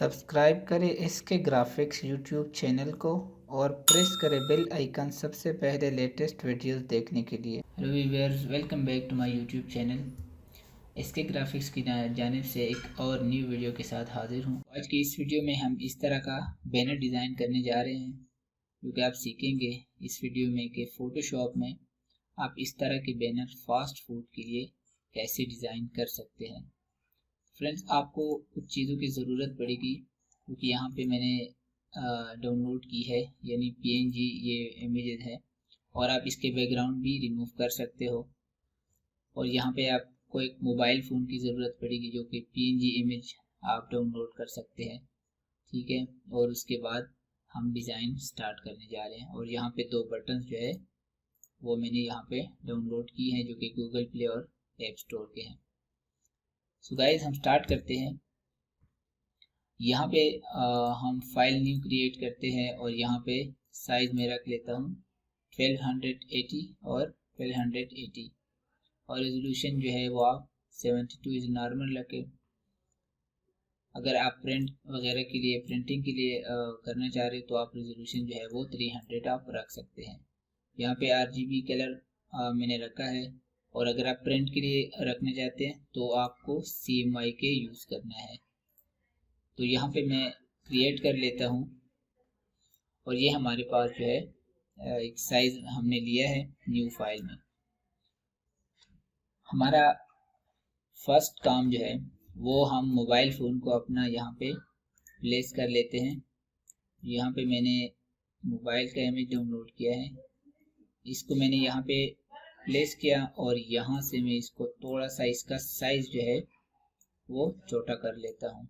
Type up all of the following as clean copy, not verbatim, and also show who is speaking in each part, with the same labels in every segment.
Speaker 1: Subscribe करें इसके graphics YouTube channel को और प्रेस करें बेल आइकन सबसे पहले लेटेस्ट वीडियोस देखने के लिए। Hello viewers, welcome back to my YouTube channel. इसके ग्राफिक्स की जानिब से एक और न्यू वीडियो के साथ हाजिर हूँ। आज की इस वीडियो में हम इस तरह का बैनर डिज़ाइन करने जा रहे हैं, क्योंकि आप सीखेंगे इस वीडियो में कि फ़ोटोशॉप में आप इस तरह के बैनर फास्ट फूड के लिए कैसे डिज़ाइन कर सकते हैं। फ्रेंड्स, आपको कुछ चीज़ों की ज़रूरत पड़ेगी, क्योंकि यहाँ पे मैंने डाउनलोड की है, यानी पीएनजी ये इमेजेस है, और आप इसके बैकग्राउंड भी रिमूव कर सकते हो। और यहाँ पे आपको एक मोबाइल फ़ोन की ज़रूरत पड़ेगी जो कि पीएनजी इमेज आप डाउनलोड कर सकते हैं, ठीक है। और उसके बाद हम डिज़ाइन स्टार्ट करने जा रहे हैं। और यहाँ पे दो बटन जो है वो मैंने यहाँ पे डाउनलोड की हैं, जो कि गूगल प्ले और ऐप स्टोर के हैं। सो गाइस, हम स्टार्ट करते हैं। यहाँ पे हम फाइल न्यू क्रिएट करते हैं और यहाँ पे साइज में रख लेता हूँ 1280 और 1280, और रेजोल्यूशन जो है वो आप 72 इज नॉर्मल रखें। अगर आप प्रिंटिंग के लिए करना चाह रहे तो आप रेजोल्यूशन जो है वो 300 आप रख सकते हैं। यहाँ पे RGB कलर मैंने रखा है, और अगर आप प्रिंट के लिए रखना चाहते हैं तो आपको CMYK यूज़ करना है। तो यहाँ पे मैं क्रिएट कर लेता हूँ, और ये हमारे पास जो है एक साइज हमने लिया है न्यू फाइल में। हमारा फर्स्ट काम जो है वो हम मोबाइल फ़ोन को अपना यहाँ पे प्लेस कर लेते हैं। यहाँ पे मैंने मोबाइल का इमेज डाउनलोड किया है, इसको मैंने यहाँ पे प्लेस किया, और यहाँ से मैं इसको थोड़ा सा इसका साइज जो है वो छोटा कर लेता हूँ।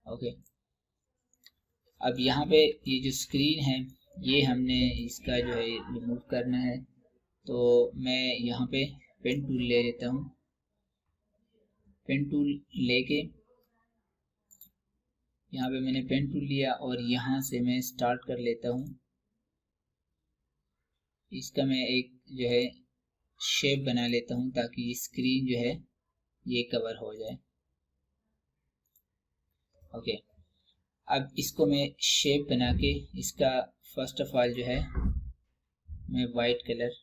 Speaker 1: ओके, अब यहाँ पे ये जो स्क्रीन है ये हमने इसका जो है रिमूव करना है। तो मैं यहाँ पे पेन टूल ले लेता हूँ। पेन टूल लेके यहाँ पे मैंने पेन टूल लिया, और यहाँ से मैं स्टार्ट कर लेता हूँ। इसका मैं एक जो है शेप बना लेता हूँ, ताकि स्क्रीन जो है ये कवर हो जाए। ओके, अब इसको मैं शेप बना के इसका फर्स्ट ऑफ ऑल जो है मैं वाइट कलर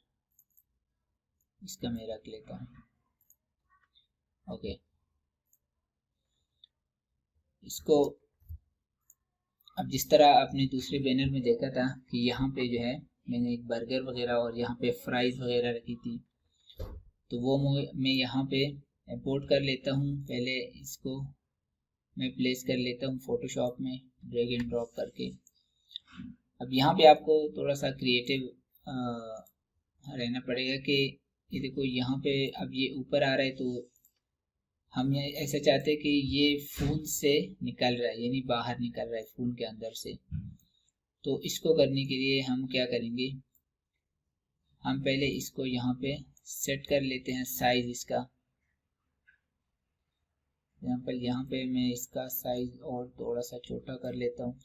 Speaker 1: इसका मैं रख लेता हूँ। ओके, इसको अब जिस तरह आपने दूसरे बैनर में देखा था कि यहाँ पे जो है मैंने एक बर्गर वगैरह और यहाँ पे फ्राइज वगैरह रखी थी, तो वो मैं यहाँ पे इंपोर्ट कर लेता हूँ। पहले इसको मैं प्लेस कर लेता हूँ फोटोशॉप में ड्रैग एंड ड्रॉप करके। अब यहाँ पे आपको थोड़ा सा क्रिएटिव रहना पड़ेगा कि ये देखो यहाँ पे अब ये ऊपर आ रहा है, तो हम ये ऐसा चाहते हैं कि ये फ़ोन से निकल रहा है, यानी बाहर निकल रहा है फ़ोन के अंदर से। तो इसको करने के लिए हम क्या करेंगे, हम पहले इसको यहाँ पे सेट कर लेते हैं साइज इसका। यहाँ पे मैं इसका साइज और थोड़ा सा छोटा कर लेता हूँ।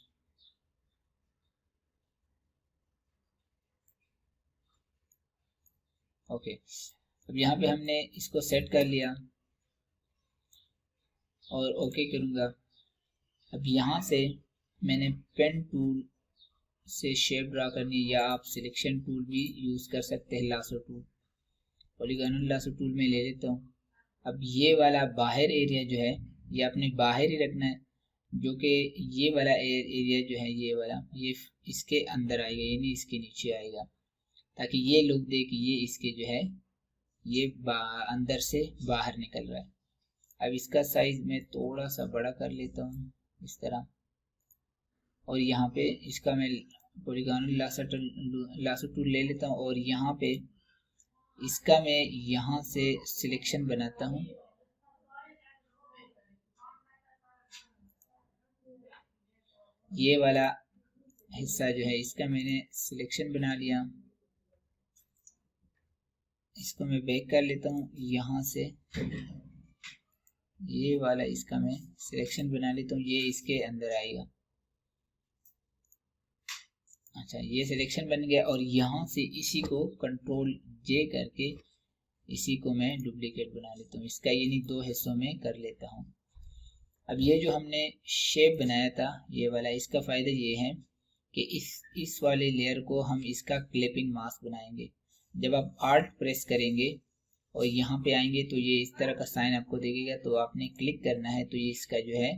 Speaker 1: ओके, अब यहाँ पे हमने इसको सेट कर लिया और ओके करूँगा। अब यहाँ से मैंने पेन टूल से शेप ड्रा करनी है, या आप सिलेक्शन टूल भी यूज़ कर सकते हैं, lasso tool, polygonal lasso tool में ले लेता हूँ। अब ये वाला बाहर एरिया जो है ये आपने बाहर ही रखना है, जो कि ये वाला एरिया जो है ये वाला ये इसके अंदर आएगा, यानी इसके नीचे आएगा, ताकि ये लोग देख ये इसके जो है ये अंदर से बाहर निकल रहा है। अब इसका साइज मैं थोड़ा सा बड़ा कर लेता हूँ इस तरह, और यहाँ पे इसका मैं पॉलीगॉनल लासो टूल ले लेता हूँ, और यहाँ पे इसका मैं यहाँ से सिलेक्शन बनाता हूँ। ये वाला हिस्सा जो है इसका मैंने सिलेक्शन बना लिया, इसको मैं बैक कर लेता हूँ। यहाँ से ये वाला इसका मैं सिलेक्शन बना लेता हूँ, ये इसके अंदर आएगा। अच्छा, ये सिलेक्शन बन गया, और यहाँ से इसी को कंट्रोल J करके इसी को मैं डुप्लीकेट बना लेता हूँ, इसका यानी 2 हिस्सों में कर लेता हूँ। अब ये जो हमने शेप बनाया था ये वाला, इसका फ़ायदा ये है कि इस वाले लेयर को हम इसका क्लिपिंग मास्क बनाएंगे। जब आप आर्ट प्रेस करेंगे और यहाँ पे आएंगे तो ये इस तरह का साइन आपको दिखेगा, तो आपने क्लिक करना है तो ये इसका जो है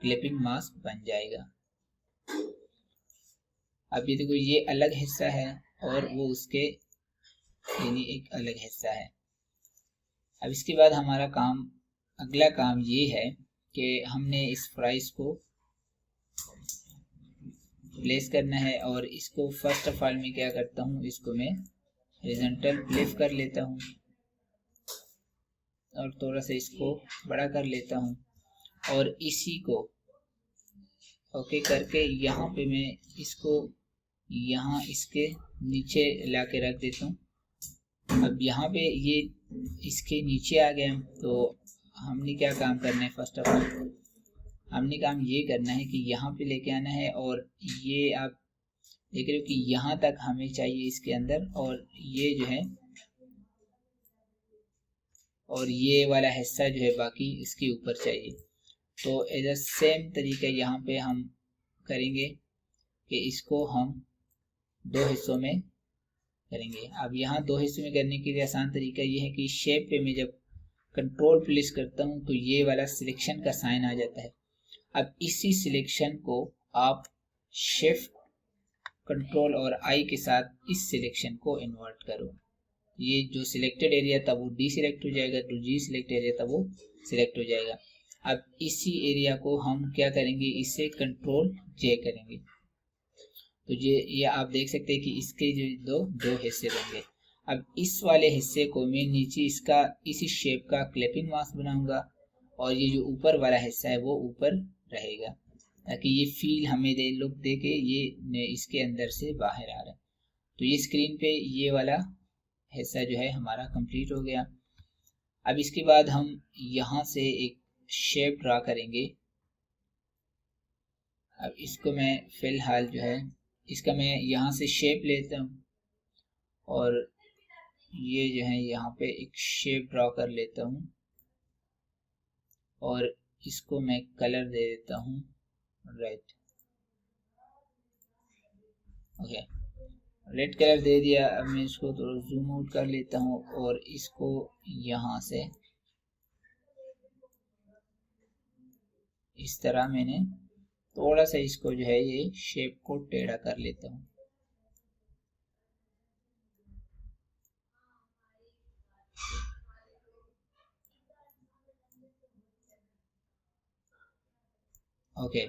Speaker 1: क्लिपिंग मास्क बन जाएगा। अब ये देखो ये अलग हिस्सा है और वो उसके यानी एक अलग हिस्सा है। अब इसके बाद हमारा काम, अगला काम ये है कि हमने इस फ्राइज को प्लेस करना है और इसको फर्स्ट ऑफ ऑल मैं क्या करता हूँ, इसको मैं हॉरिजॉन्टल फ्लिप कर लेता हूँ और थोड़ा सा इसको बड़ा कर लेता हूँ और इसी को ओके करके यहाँ पे मैं इसको यहाँ इसके नीचे ला के रख देता हूँ। अब यहाँ पे ये इसके नीचे आ गया, तो हमने क्या काम करना है, फर्स्ट ऑफ ऑल हमने काम ये करना है कि यहाँ पे लेके आना है और ये आप देख रहे हो कि यहाँ तक हमें चाहिए इसके अंदर, और ये जो है और ये वाला हिस्सा जो है बाकी इसके ऊपर चाहिए। तो एज सेम तरीका यहाँ पे हम करेंगे कि इसको हम 2 हिस्सों में करेंगे। अब यहाँ 2 हिस्सों में करने के लिए आसान तरीका ये है कि शेप पे मैं जब कंट्रोल प्लेस करता हूँ तो ये वाला सिलेक्शन का साइन आ जाता है। अब इसी सिलेक्शन को आप शिफ्ट कंट्रोल और आई के साथ इस सिलेक्शन को इन्वर्ट करो। ये जो सिलेक्टेड एरिया था वो डी सिलेक्ट हो जाएगा, जो जी सिलेक्ट एरिया था वो सिलेक्ट हो जाएगा। अब इसी एरिया को हम क्या करेंगे, इससे कंट्रोल जे करेंगे तो ये आप देख सकते हैं कि इसके जो दो हिस्से बन गए। अब इस वाले हिस्से को मैं नीचे इसका इसी शेप का क्लिपिंग मास्क बनाऊंगा और ये जो ऊपर वाला हिस्सा है वो ऊपर रहेगा, ताकि ये फील हमें दे, लुक दे के ये इसके अंदर से बाहर आ रहा है। तो ये स्क्रीन पे ये वाला हिस्सा जो है हमारा कंप्लीट हो गया। अब इसके बाद हम यहाँ से एक शेप ड्रा करेंगे। अब इसको मैं फिलहाल जो है इसका मैं यहाँ से शेप लेता हूँ और ये जो है यहाँ पे एक शेप ड्रा कर लेता हूँ और इसको मैं कलर दे देता हूँ रेड। ओके, रेड कलर दे दिया। अब मैं इसको थोड़ा जूम आउट कर लेता हूँ और इसको यहाँ से इस तरह मैंने थोड़ा सा इसको जो है ये शेप को टेढ़ा कर लेता हूँ। ओके,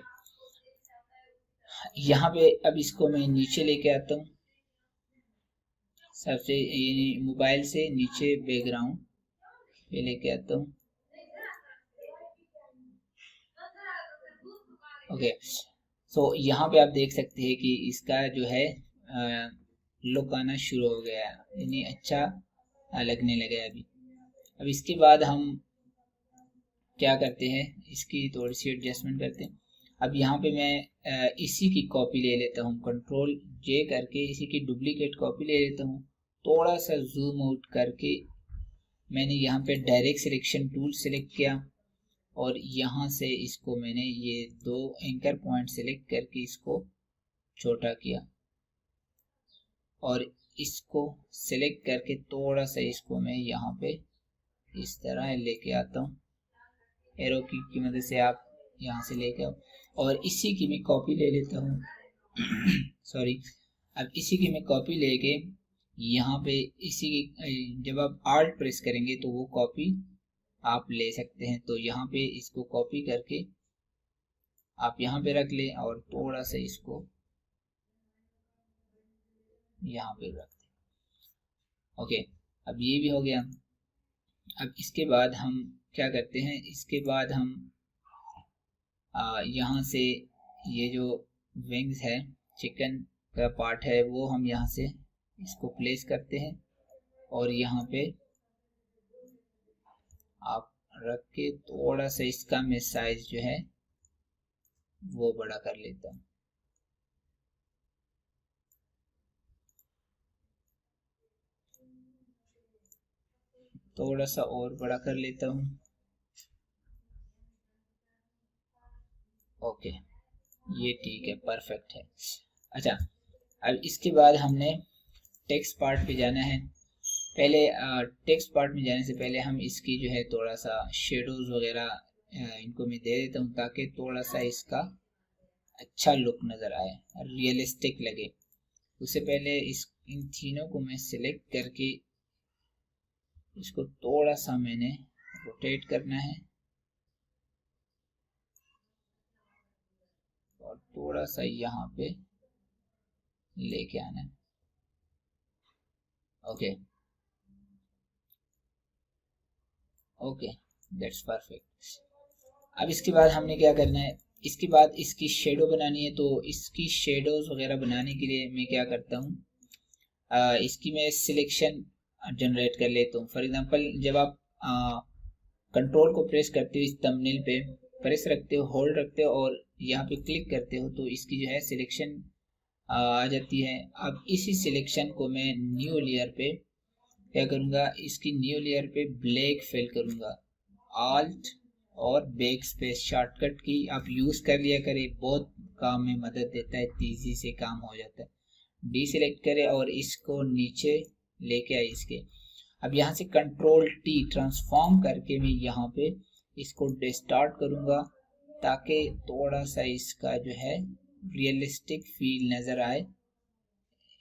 Speaker 1: यहाँ पे अब इसको मैं नीचे लेके आता हूँ, सबसे मोबाइल से नीचे बैकग्राउंड पे लेके आता हूँ। ओके, सो यहाँ पे आप देख सकते हैं कि इसका जो है लुक आना शुरू हो गया, यानी अच्छा लगने लगा अभी। अब इसके बाद हम क्या करते हैं, इसकी थोड़ी सी एडजस्टमेंट करते हैं। अब यहाँ पे मैं इसी की कॉपी ले लेता हूँ, कंट्रोल जे करके इसी की डुप्लीकेट कॉपी ले लेता हूँ। थोड़ा सा जूम आउट करके मैंने यहाँ पे डायरेक्ट सिलेक्शन टूल सेलेक्ट किया और यहाँ से इसको मैंने ये 2 एंकर पॉइंट सेलेक्ट करके इसको छोटा किया और इसको सेलेक्ट करके थोड़ा सा इसको मैं यहाँ पे इस तरह लेके आता हूँ। एरो की मदद से आप यहाँ से लेके आओ और इसी की मैं कॉपी ले लेता हूँ सॉरी। अब इसी की मैं कॉपी लेके यहाँ पे इसी की जब आप आल्ट प्रेस करेंगे तो वो कॉपी आप ले सकते हैं। तो यहाँ पे इसको कॉपी करके आप यहाँ पे रख लें और थोड़ा सा इसको यहाँ पे रख दें। ओके, अब ये भी हो गया। अब इसके बाद हम क्या करते हैं, इसके बाद हम यहाँ से ये जो विंग्स है, चिकन का पार्ट है, वो हम यहाँ से इसको प्लेस करते हैं और यहाँ पे आप रख के थोड़ा सा इसका मैं साइज जो है वो बड़ा कर लेता हूँ। थोड़ा सा और बड़ा कर लेता हूँ। ओके, ये ठीक है, परफेक्ट है। अच्छा, अब इसके बाद हमने टेक्स्ट पार्ट पे जाना है। पहले टेक्स्ट पार्ट में जाने से पहले हम इसकी जो है थोड़ा सा शेडोज वगैरह इनको मैं दे देता हूँ, ताकि थोड़ा सा इसका अच्छा लुक नज़र आए, रियलिस्टिक लगे। उससे पहले इन तीनों को मैं सिलेक्ट करके इसको थोड़ा सा मैंने रोटेट करना है और थोड़ा सा यहाँ पे लेके आना है। Okay okay, that's perfect. अब इसके बाद हमने क्या करना है, इसके बाद इसकी शेडो बनानी है। तो इसकी शेडोज वगैरह बनाने के लिए मैं क्या करता हूँ, इसकी मैं सिलेक्शन जनरेट कर लेता हूँ। फॉर एग्जांपल, जब आप कंट्रोल को प्रेस करते हो, इस थंबनेल पे प्रेस रखते हो, होल्ड रखते हो और यहाँ पे क्लिक करते हो, तो इसकी जो है सिलेक्शन आ जाती है। अब इसी सिलेक्शन को मैं न्यू लेयर पे क्या करूँगा, इसकी न्यू लेयर पे ब्लैक फिल करूँगा। आल्ट और बैक स्पेस शॉर्टकट की आप यूज़ कर लिया करें, बहुत काम में मदद देता है, तेज़ी से काम हो जाता है। डीसेलेक्ट करें और इसको नीचे लेके आए इसके। अब यहाँ से कंट्रोल टी ट्रांसफॉर्म करके मैं यहाँ पे इसको डिस्टार्ट करूँगा, ताकि थोड़ा सा इसका जो है रियलिस्टिक फील नज़र आए,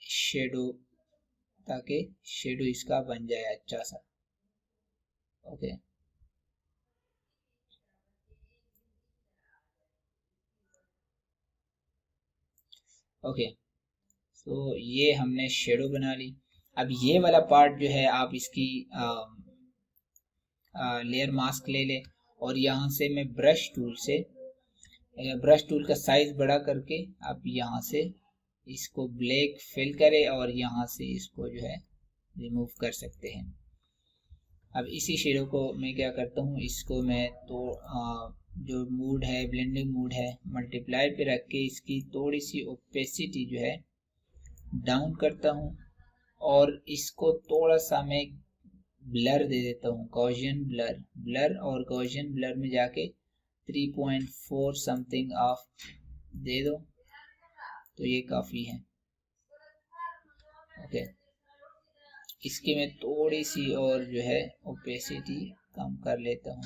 Speaker 1: शेडो, ताकि शेडो इसका बन जाए अच्छा सा। ओके ओके, तो ये हमने शेडो बना ली। अब ये वाला पार्ट जो है आप इसकी लेयर मास्क ले ले और यहाँ से मैं ब्रश टूल का साइज बड़ा करके आप यहाँ से इसको ब्लैक फिल करें और यहाँ से इसको जो है रिमूव कर सकते हैं। अब इसी शेडो को मैं क्या करता हूँ, इसको मैं तो जो मूड है, ब्लेंडिंग मूड है, मल्टीप्लाई पे रख के इसकी थोड़ी सी ओपेसिटी जो है डाउन करता हूँ और इसको थोड़ा सा मैं ब्लर दे देता हूँ, गॉसियन ब्लर और गॉसियन ब्लर में जाके 3.4 समथिंग ऑफ दे दो, तो ये काफ़ी है। ओके, इसकी मैं थोड़ी सी और जो है ओपेसिटी कम कर लेता हूँ।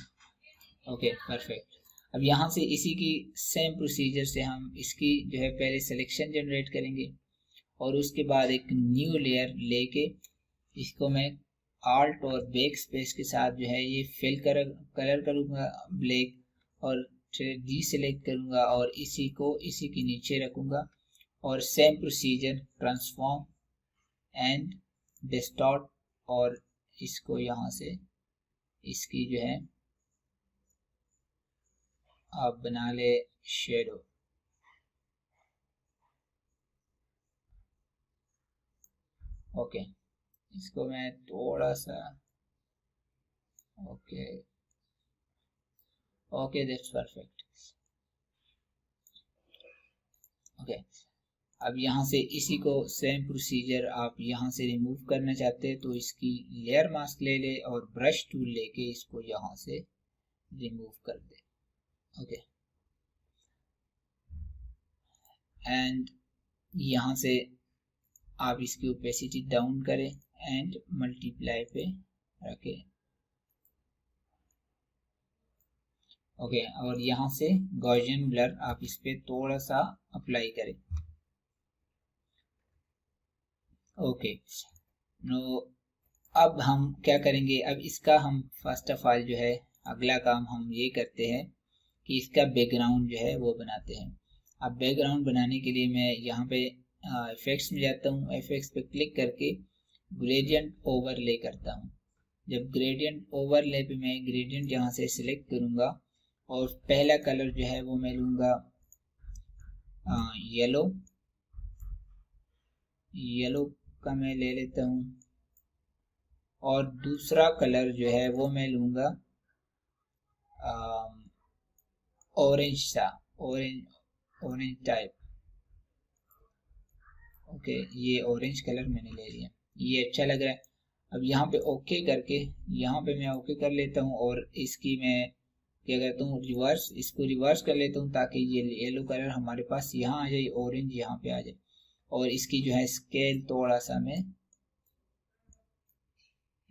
Speaker 1: Okay perfect. अब यहाँ से इसी की सेम प्रोसीजर से हम इसकी जो है पहले सिलेक्शन जनरेट करेंगे और उसके बाद एक न्यू लेयर लेके इसको मैं आल्ट और बैक स्पेस के साथ जो है ये फिल कलर करूँगा ब्लैक और डी सेलेक्ट करूँगा और इसी को इसी के नीचे रखूँगा और same procedure transform and distort और इसको यहाँ से इसकी जो है आप बना ले शेडो। ओके, इसको मैं थोड़ा सा okay okay, that's perfect. Okay, अब यहाँ से इसी को सेम प्रोसीजर आप यहाँ से रिमूव करना चाहते हैं तो इसकी लेयर मास्क ले ले और ब्रश टूल लेके इसको यहाँ से रिमूव कर दे। ओके, एंड यहाँ से आप इसकी ओपेसिटी डाउन करें एंड मल्टीप्लाई पे रखें। ओके, और यहाँ से गॉसियन ब्लर आप इस पे थोड़ा सा अप्लाई करें। ओके, नो अब हम क्या करेंगे, अब इसका हम फर्स्ट ऑफ ऑल जो है अगला काम हम ये करते हैं कि इसका बैकग्राउंड जो है वो बनाते हैं। अब बैकग्राउंड बनाने के लिए मैं यहाँ पे इफेक्ट्स में जाता हूँ, इफेक्ट्स पे क्लिक करके ग्रेडियंट ओवरले करता हूँ। जब ग्रेडियंट ओवरले पे मैं ग्रेडियंट यहाँ से सिलेक्ट करूँगा और पहला कलर जो है वो मैं लूँगा येलो का मैं ले लेता हूँ और दूसरा कलर जो है वो मैं लूँगा ऑरेंज सा, ऑरेंज टाइप। ओके, ये ऑरेंज कलर मैंने ले लिया, ये अच्छा लग रहा है। अब यहाँ पे ओके करके, यहाँ पे मैं ओके कर लेता हूँ और इसकी मैं क्या करता हूँ, रिवर्स, इसको रिवर्स कर लेता हूँ ताकि ये येलो कलर हमारे पास यहाँ आ जाए, ऑरेंज यहाँ पे आ जाए। और इसकी जो है स्केल थोड़ा सा मैं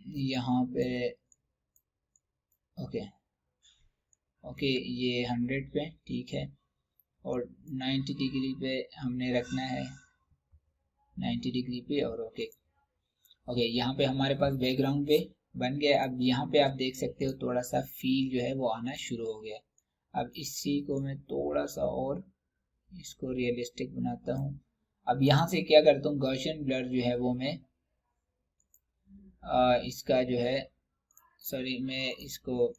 Speaker 1: यहाँ पे ओके ओके ये 100 पे ठीक है, और 90 डिग्री पे हमने रखना है, 90 डिग्री पे, और ओके ओके। यहाँ पे हमारे पास बैकग्राउंड पे बन गया। अब यहाँ पे आप देख सकते हो थोड़ा सा फील जो है वो आना शुरू हो गया। अब इसी को मैं थोड़ा सा और इसको रियलिस्टिक बनाता हूँ। अब यहाँ से क्या करता हूँ, गॉसियन ब्लर जो है वो मैं इसका जो है, सॉरी, मैं इसको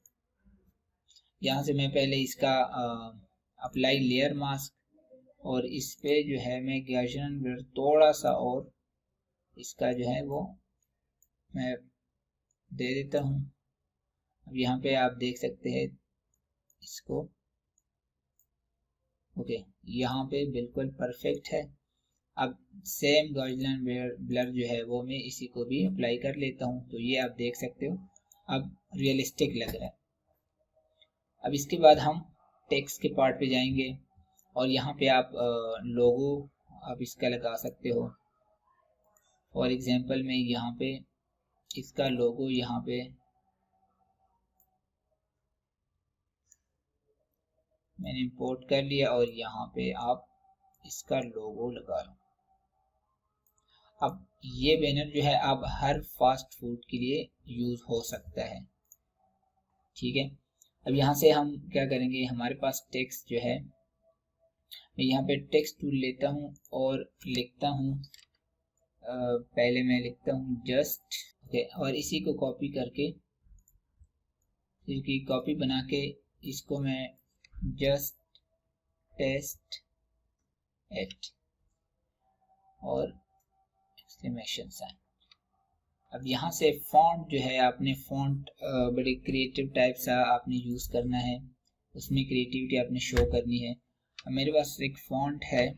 Speaker 1: यहाँ से मैं पहले इसका अप्लाई लेयर मास्क, और इस पे जो है मैं गॉसियन ब्लर थोड़ा सा और इसका जो है वो मैं दे देता हूँ। अब यहाँ पे आप देख सकते हैं इसको, ओके, यहाँ पे बिल्कुल परफेक्ट है। अब सेम गॉसियन ब्लर जो है वो मैं इसी को भी अप्लाई कर लेता हूँ, तो ये आप देख सकते हो अब रियलिस्टिक लग रहा है। अब इसके बाद हम टेक्स्ट के पार्ट पे जाएंगे, और यहाँ पे आप लोगो आप इसका लगा सकते हो। फॉर एग्जांपल मैं यहाँ पे इसका लोगो यहाँ पे मैंने इंपोर्ट कर लिया, और यहाँ पे आप इसका लोगो लगा लो। अब ये बैनर जो है अब हर फास्ट फूड के लिए यूज हो सकता है, ठीक है। अब यहाँ से हम क्या करेंगे, हमारे पास टेक्स्ट जो है, मैं यहाँ पे टेक्स्ट टूल लेता हूँ और लिखता हूँ, पहले मैं लिखता हूँ जस्ट, ओके, और इसी को कॉपी करके, इसकी कॉपी बना के इसको मैं जस्ट टेस्ट एट और एक्सक्लेमेशन साइन। अब यहाँ से फॉन्ट जो है, आपने फॉन्ट बड़े क्रिएटिव टाइप सा आपने यूज करना है, उसमें क्रिएटिविटी आपने शो करनी है। अब मेरे पास एक फॉन्ट है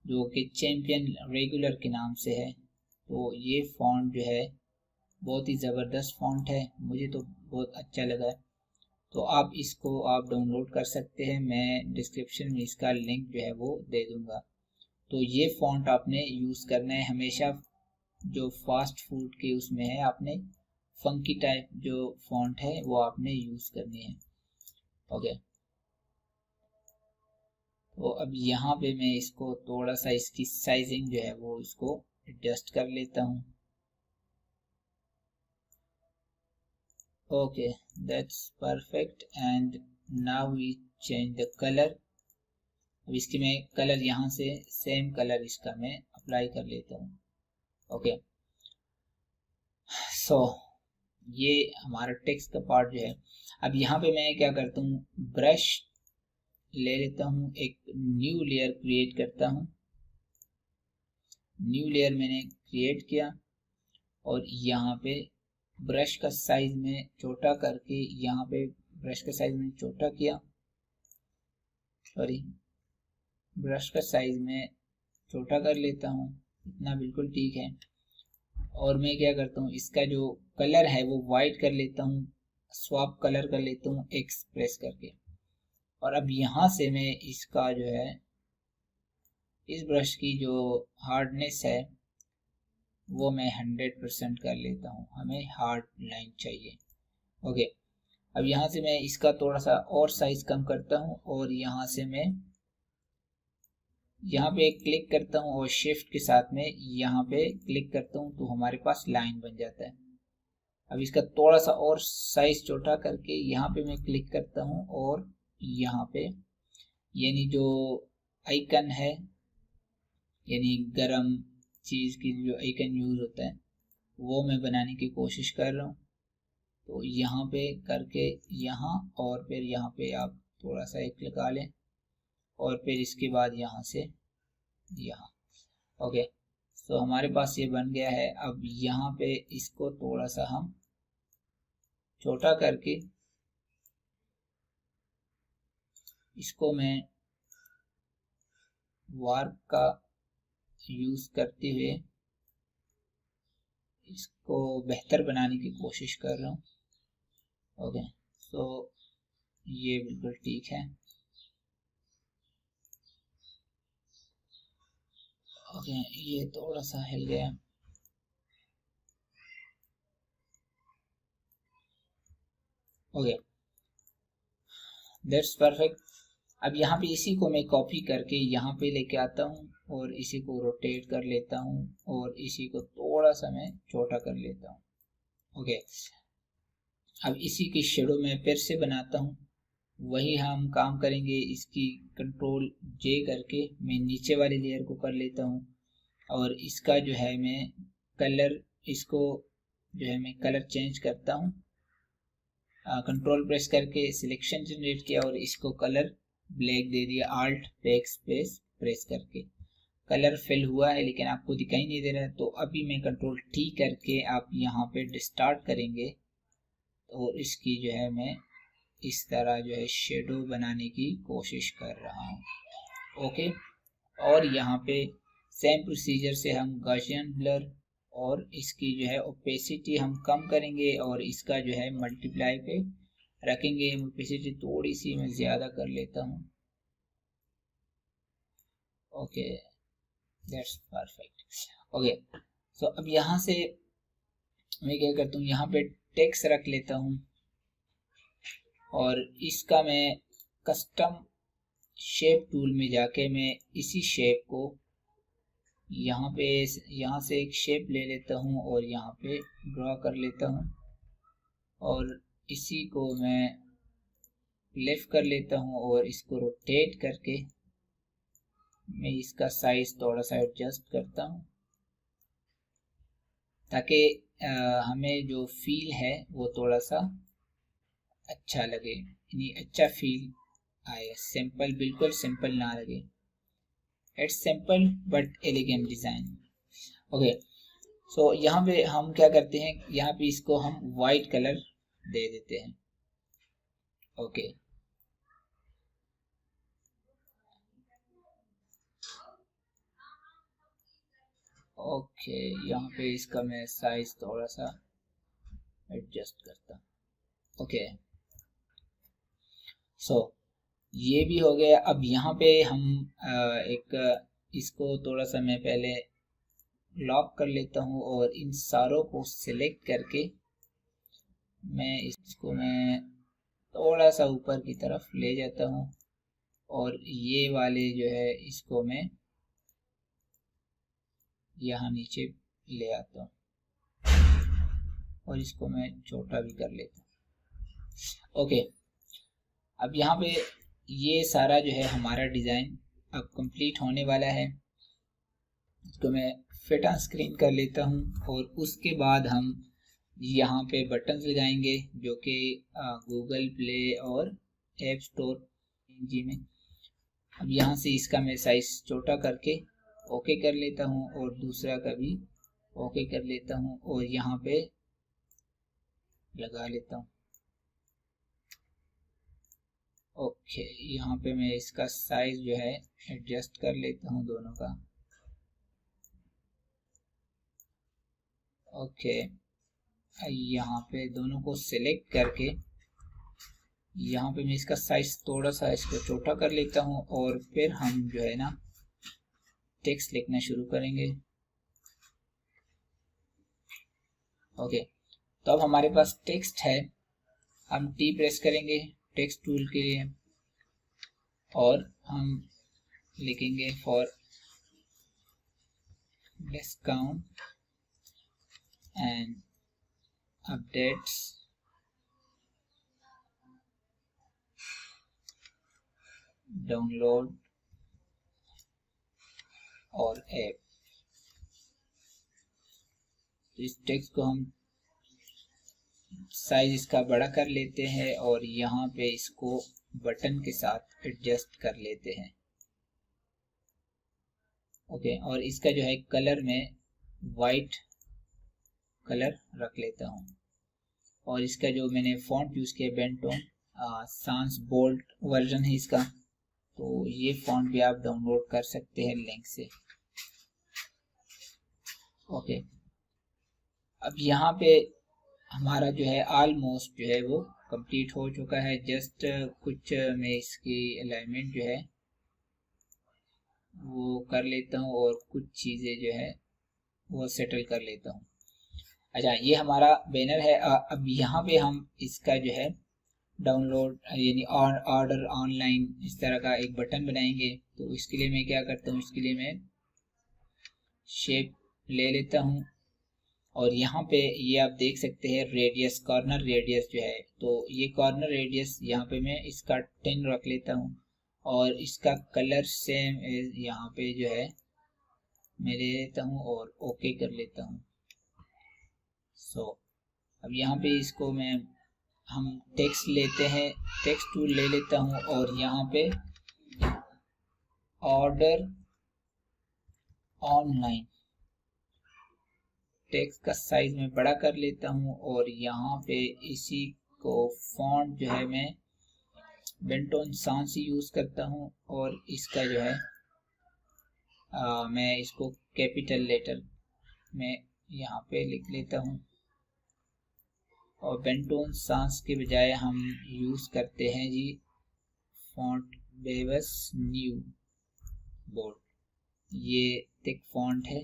Speaker 1: जो कि चैंपियन रेगुलर के नाम से है, तो ये फॉन्ट जो है बहुत ही ज़बरदस्त फॉन्ट है, मुझे तो बहुत अच्छा लगा है। तो आप इसको आप डाउनलोड कर सकते हैं, मैं डिस्क्रिप्शन में इसका लिंक जो है वो दे दूंगा। तो ये फॉन्ट आपने यूज़ करना है हमेशा, जो फास्ट फूड के उसमें है, आपने फंकी टाइप जो फॉन्ट है वो आपने यूज़ करनी है, ओके। तो अब यहाँ पे मैं इसको थोड़ा सा इसकी साइजिंग जो है वो इसको एडजस्ट कर लेता हूँ, okay, that's perfect. And now we change the colour. अब इसकी मैं कलर यहाँ से सेम कलर इसका मैं अप्लाई कर लेता हूँ, ओके। सो ये हमारा टेक्स्ट का पार्ट जो है। अब यहाँ पे मैं क्या करता हूँ, ब्रश ले लेता हूँ, एक न्यू लेयर क्रिएट करता हूँ, न्यू लेयर मैंने क्रिएट किया, और यहाँ पे ब्रश का साइज में छोटा करके, यहाँ पे ब्रश का साइज में छोटा किया, सॉरी, ब्रश का साइज में छोटा कर लेता हूँ, इतना बिल्कुल ठीक है। और मैं क्या करता हूँ, इसका जो कलर है वो वाइट कर लेता हूँ, स्वैप कलर कर लेता हूँ एक्स प्रेस करके। और अब यहाँ से मैं इसका जो है, इस ब्रश की जो हार्डनेस है वो मैं 100% कर लेता हूँ, हमें हार्ड लाइन चाहिए, ओके। अब यहाँ से मैं इसका थोड़ा सा और साइज कम करता हूँ, और यहाँ से मैं यहाँ पे क्लिक करता हूँ और शिफ्ट के साथ में यहाँ पे क्लिक करता हूँ, तो हमारे पास लाइन बन जाता है। अब इसका थोड़ा सा और साइज छोटा करके यहाँ पे मैं क्लिक करता हूँ, और यहाँ पे यानी जो आइकन है, यानी गरम चीज की जो आइकन यूज होता है वो मैं बनाने की कोशिश कर रहा हूँ। तो यहाँ पे करके यहाँ, और फिर यहाँ पे आप थोड़ा सा एक लगा लें, और फिर इसके बाद यहाँ से यहाँ, ओके। तो हमारे पास ये बन गया है। अब यहाँ पे इसको थोड़ा सा हम छोटा करके, इसको मैं वार्प का यूज करते हुए इसको बेहतर बनाने की कोशिश कर रहा हूँ। ओके, तो ये बिल्कुल ठीक है। ओके, ये थोड़ा सा हिल गया। Okay, that's perfect. अब यहाँ पे इसी को मैं कॉपी करके यहाँ पे लेके आता हूँ और इसी को रोटेट कर लेता हूँ और इसी को थोड़ा सा मैं छोटा कर लेता हूँ। ओके, अब इसी की शेडो मैं फिर से बनाता हूँ। वही हम काम करेंगे, इसकी कंट्रोल जे करके मैं नीचे वाली लेयर को कर लेता हूँ और इसका जो है मैं कलर, इसको जो है मैं कलर चेंज करता हूँ। कंट्रोल प्रेस करके सिलेक्शन जनरेट किया और इसको कलर ब्लैक दे दिया, आल्ट बैक स्पेस प्रेस करके। कलर फिल हुआ है लेकिन आपको दिखाई नहीं दे रहा है, तो अभी मैं कंट्रोल टी करके आप यहाँ पे डिस्टार्ट करेंगे और इसकी जो है मैं इस तरह जो है शेडो बनाने की कोशिश कर रहा हूँ। ओके, और यहाँ पे सेम प्रोसीजर से हम गॉसियन ब्लर और इसकी जो है ओपेसिटी हम कम करेंगे और इसका जो है मल्टीप्लाई पे रखेंगे। ओपेसिटी थोड़ी सी मैं ज़्यादा कर लेता हूँ। Okay, that's perfect. ओके, सो अब यहाँ से मैं क्या करता हूँ, यहाँ पे टेक्स्ट रख लेता हूँ और इसका मैं कस्टम शेप टूल में जाके मैं इसी शेप को यहाँ से एक शेप ले लेता हूँ और यहाँ पे ड्रॉ कर लेता हूँ और इसी को मैं लेफ्ट कर लेता हूँ और इसको रोटेट करके मैं इसका साइज थोड़ा सा एडजस्ट करता हूँ ताकि हमें जो फील है वो थोड़ा सा अच्छा लगे, यानी अच्छा फील आए। सिंपल, बिल्कुल सिंपल ना लगे। It's simple but elegant design. Okay, so यहाँ पे हम क्या करते हैं, यहाँ पे इसको हम वाइट कलर दे देते हैं। ओके, ओके, यहाँ पे इसका मैं साइज थोड़ा सा एडजस्ट करता हूँ। ओके, सो ये भी हो गया। अब यहाँ पे हम एक इसको थोड़ा सा मैं पहले लॉक कर लेता हूँ और इन सारों को सिलेक्ट करके मैं इसको मैं थोड़ा सा ऊपर की तरफ ले जाता हूँ और ये वाले जो है इसको मैं यहाँ नीचे ले आता हूँ और इसको मैं छोटा भी कर लेता हूँ। ओके, अब यहाँ पे ये सारा जो है हमारा डिज़ाइन अब कंप्लीट होने वाला है। इसको मैं फिट ऑन स्क्रीन कर लेता हूँ और उसके बाद हम यहाँ पे बटन्स लगाएंगे जो कि गूगल प्ले और ऐप स्टोर जी में। अब यहाँ से इसका मैं साइज छोटा करके ओके कर लेता हूँ और दूसरा का भी ओके कर लेता हूँ और यहाँ पे लगा लेता हूँ। ओके, यहाँ पे मैं इसका साइज जो है एडजस्ट कर लेता हूँ दोनों का। ओके, यहाँ पे दोनों को सिलेक्ट करके यहाँ पे मैं इसका साइज थोड़ा सा इसको छोटा कर लेता हूँ और फिर हम जो है ना टेक्स्ट लिखना शुरू करेंगे। ओके, तो अब हमारे पास टेक्स्ट है। हम टी प्रेस करेंगे टेक्स्ट टूल के लिए और हम लिखेंगे for discount and updates download और ऐप। तो इस टेक्स्ट को हम साइज इसका बड़ा कर लेते हैं और यहाँ पे इसको बटन के साथ एडजस्ट कर लेते हैं। ओके, और इसका जो है कलर में वाइट कलर रख लेता हूँ और इसका जो मैंने फॉन्ट यूज़ किया बेंटोन सांस बोल्ड वर्जन है इसका, तो ये फॉन्ट भी आप डाउनलोड कर सकते हैं लिंक से। ओके, अब यहाँ पे हमारा जो है ऑलमोस्ट जो है वो कंप्लीट हो चुका है। जस्ट कुछ मैं इसकी अलाइनमेंट जो है वो कर लेता हूँ और कुछ चीज़ें जो है वो सेटल कर लेता हूँ। अच्छा, ये हमारा बैनर है। अब यहाँ पे हम इसका जो है डाउनलोड यानी ऑर्डर ऑनलाइन इस तरह का एक बटन बनाएंगे। तो इसके लिए मैं क्या करता हूँ, इसके लिए मैं शेप ले लेता हूँ और यहाँ पे ये आप देख सकते हैं रेडियस, कॉर्नर रेडियस जो है, तो ये कॉर्नर रेडियस यहाँ पे मैं इसका 10 रख लेता हूँ और इसका कलर सेम यहाँ पे जो है मैं ले लेता हूँ और ओके कर लेता हूँ। अब यहाँ पे इसको मैं हम टेक्स्ट लेते हैं, टेक्स्ट टूल ले लेता हूँ और यहाँ पे ऑर्डर ऑनलाइन टेक्स्ट का साइज में बड़ा कर लेता हूँ और यहाँ पे इसी को फॉन्ट जो है मैं बेंटोन सांस यूज करता हूँ और इसका जो है मैं इसको कैपिटल लेटर में यहाँ पे लिख लेता हूँ और बेंटोन सांस के बजाय हम यूज करते हैं जी फॉन्ट बेवस न्यू बोल्ड। ये थिक फॉन्ट है,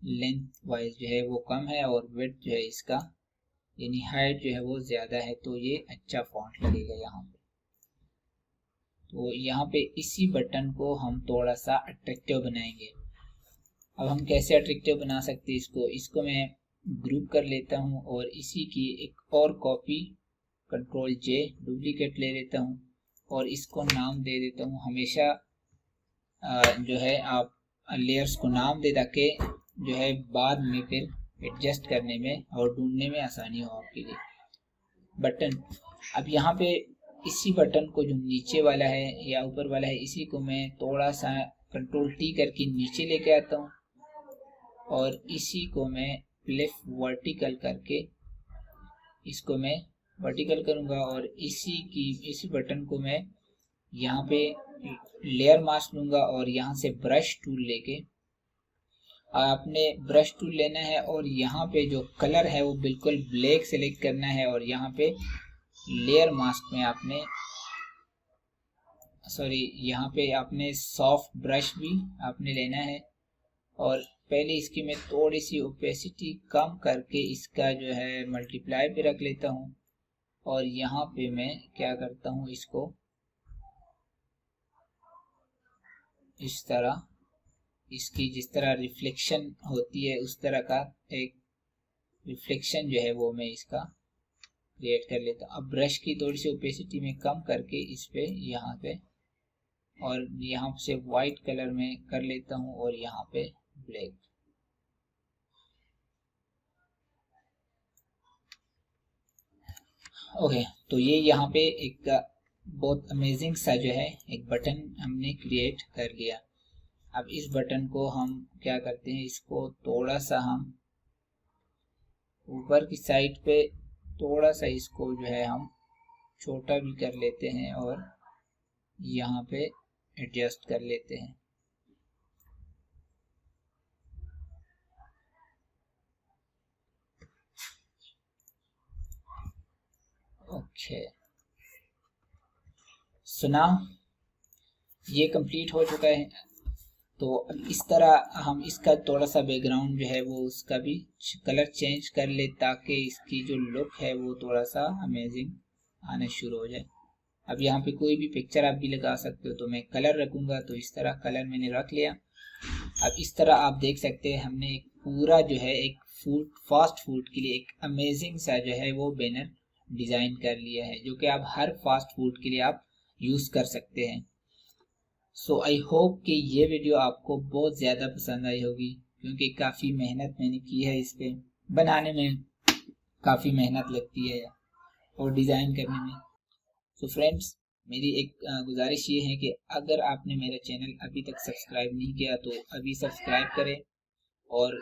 Speaker 1: लेंथ वाइज जो है वो कम है और विड्थ जो है इसका यानी हाइट जो है वो ज्यादा है, तो ये अच्छा फॉन्ट लगेगा यहाँ पे। तो यहाँ पे इसी बटन को हम थोड़ा सा अट्रैक्टिव बनाएंगे। अब हम कैसे अट्रैक्टिव बना सकते हैं इसको मैं ग्रुप कर लेता हूँ और इसी की एक और कॉपी कंट्रोल जे डुप्लीकेट ले लेता हूँ और इसको नाम दे देता हूँ। हमेशा जो है आप लेयर्स को नाम दे ताकि जो है बाद में फिर एडजस्ट करने में और ढूंढने में आसानी हो आपके लिए। बटन, अब यहाँ पे इसी बटन को जो नीचे वाला है या ऊपर वाला है इसी को मैं थोड़ा सा कंट्रोल टी करके नीचे लेके आता हूँ और इसी को मैं लेफ्ट वर्टिकल करके इसको मैं वर्टिकल करूँगा और इसी बटन को मैं यहाँ पे लेयर मास्क लूँगा और यहाँ से ब्रश टूल लेके आपने ब्रश टूल लेना है और यहाँ पे जो कलर है वो बिल्कुल ब्लैक सेलेक्ट करना है और यहाँ पे लेयर मास्क में आपने यहाँ पे आपने सॉफ्ट ब्रश भी आपने लेना है और पहले इसकी मैं थोड़ी सी ओपेसिटी कम करके इसका जो है मल्टीप्लाई पे रख लेता हूँ और यहाँ पे मैं क्या करता हूँ, इसको इस तरह इसकी जिस तरह रिफ्लेक्शन होती है उस तरह का एक रिफ्लेक्शन जो है वो मैं इसका क्रिएट कर लेता हूँ। अब ब्रश की थोड़ी सी ओपेसिटी में कम करके इस पे यहाँ पे और यहाँ से वाइट कलर में कर लेता हूँ और यहाँ पे ब्लैक। ओके, तो ये यहाँ पे एक बहुत अमेजिंग सा जो है एक बटन हमने क्रिएट कर लिया। अब इस बटन को हम क्या करते हैं, इसको थोड़ा सा हम ऊपर की साइड पे थोड़ा सा इसको जो है हम छोटा भी कर लेते हैं और यहाँ पे एडजस्ट कर लेते हैं। ओके, सुना, ये कंप्लीट हो चुका है। तो अब इस तरह हम इसका थोड़ा सा बैकग्राउंड जो है वो उसका भी कलर चेंज कर ले ताकि इसकी जो लुक है वो थोड़ा सा अमेजिंग आना शुरू हो जाए। अब यहाँ पे कोई भी पिक्चर आप भी लगा सकते हो, तो मैं कलर रखूंगा तो इस तरह कलर मैंने रख लिया। अब इस तरह आप देख सकते हैं हमने एक पूरा जो है एक फास्ट फूड के लिए एक अमेजिंग सा जो है वो बैनर डिजाइन कर लिया है जो कि आप हर फास्ट फूड के लिए आप यूज कर सकते हैं। सो आई होप कि ये वीडियो आपको बहुत ज़्यादा पसंद आई होगी क्योंकि काफ़ी मेहनत मैंने की है, इस पे बनाने में काफ़ी मेहनत लगती है और डिज़ाइन करने में। सो फ्रेंड्स, मेरी एक गुजारिश ये है कि अगर आपने मेरा चैनल अभी तक सब्सक्राइब नहीं किया तो अभी सब्सक्राइब करें और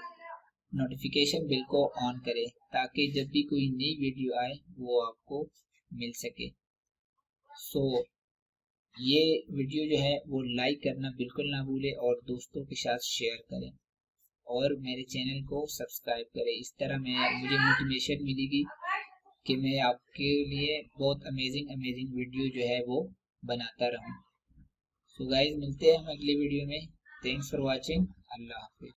Speaker 1: नोटिफिकेशन बिल को ऑन करें ताकि जब भी कोई नई वीडियो आए वो आपको मिल सके। सो ये वीडियो जो है वो लाइक करना बिल्कुल ना भूले और दोस्तों के साथ शेयर करें और मेरे चैनल को सब्सक्राइब करें। इस तरह मुझे मोटिवेशन मिलेगी कि मैं आपके लिए बहुत अमेजिंग वीडियो जो है वो बनाता रहूं। सो गाइस, मिलते हैं हम अगली वीडियो में। Thanks for watching. अल्लाह हाफिज़।